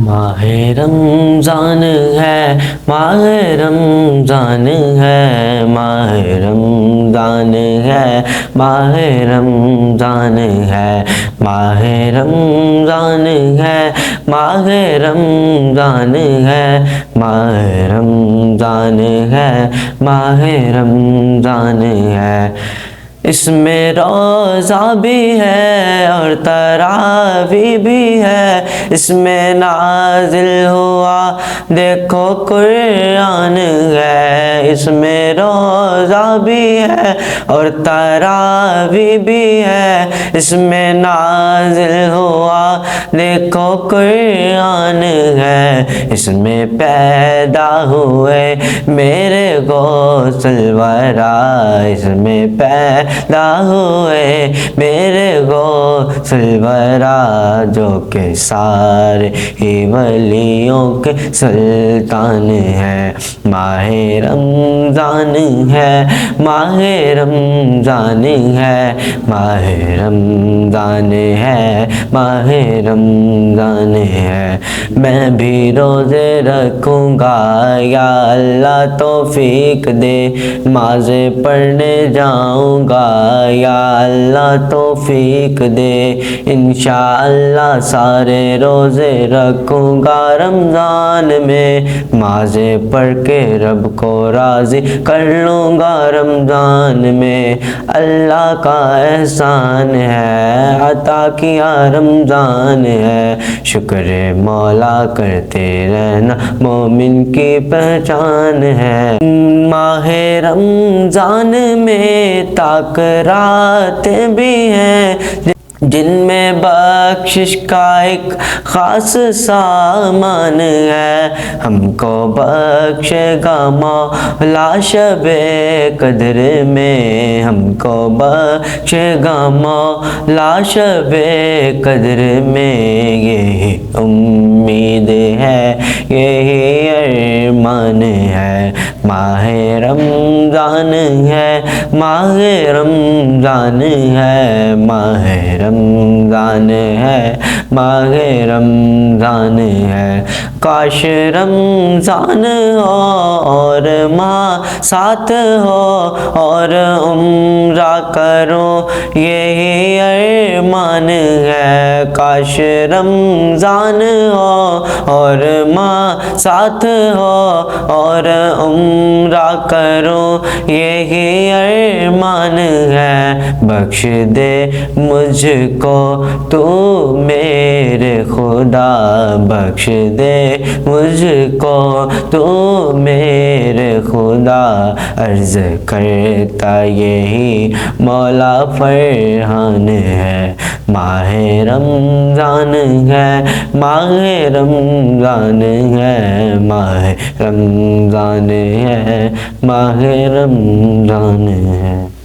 ماہ رمضان ہے، ماہ رمضان ہے، ماہ رمضان ہے، ماہ رمضان ہے، ماہ رمضان ہے، ماہ رمضان ہے، ماہ رمضان ہے، ماہ رمضان ہے۔ اس میں روزہ بھی ہے اور تراویح بھی ہے، اس میں نازل ہوا دیکھو قرآن ہے، اس میں روزہ بھی ہے اور تراویح بھی ہے، اس میں نازل ہوا دیکھو قرآن ہے، اس میں پیدا ہوئے میرے غوث الورا، اس میں پیدا ہوئے میرے غوث الورا، جو کہ سارے ہی ولیوں کے سلطان ہے۔ ماہ رمضان ہے، ماہ رمضان ہے، ماہ رمضان ہے، ماہ رمضان ہے۔ میں بھی روزے رکھوں گا، یا اللہ توفیق دے، نمازیں پڑھنے جاؤں گا، یا اللہ توفیق دے، انشاءاللہ سارے روزے رکھوں گا رمضان میں، نمازیں پڑھ کے رب کو راضی کر لوں گا رمضان میں۔ اللہ کا احسان ہے، عطا کیا رمضان ہے، شکر مولا کرتے رہنا مومن کی پہچان ہے۔ ماہ رمضان میں تاکراتیں بھی ہیں، جن میں بخشش کا ایک خاص سامان ہے، ہم کو بخشے گا مولا شب قدر میں، ہم کو بخشے گا مولا شب قدر میں، یہی امید ہے، یہی ارمان ہے۔ ماہ رمضان ہے، ماہ رمضان ہے، ماہ رمضان ہے، ماہ رمضان ہے۔ کاش رمضان ہو اور ماہ ساتھ ہو اور عمرہ کروں، یہی ارمان ہے۔ کاش رمضان ہو اور ماہ ساتھ ہو اور عمرہ کروں، یہی ارمان ہے۔ بخش دے مجھ کو تو میرے خدا، بخش دے مجھ کو تو میرے خدا، عرض کرتا یہی مولا فرحان ہے۔ ماہ رمضان ہے، ماہ رمضان ہے، ماہ رمضان ہے، ماہ رمضان ہے۔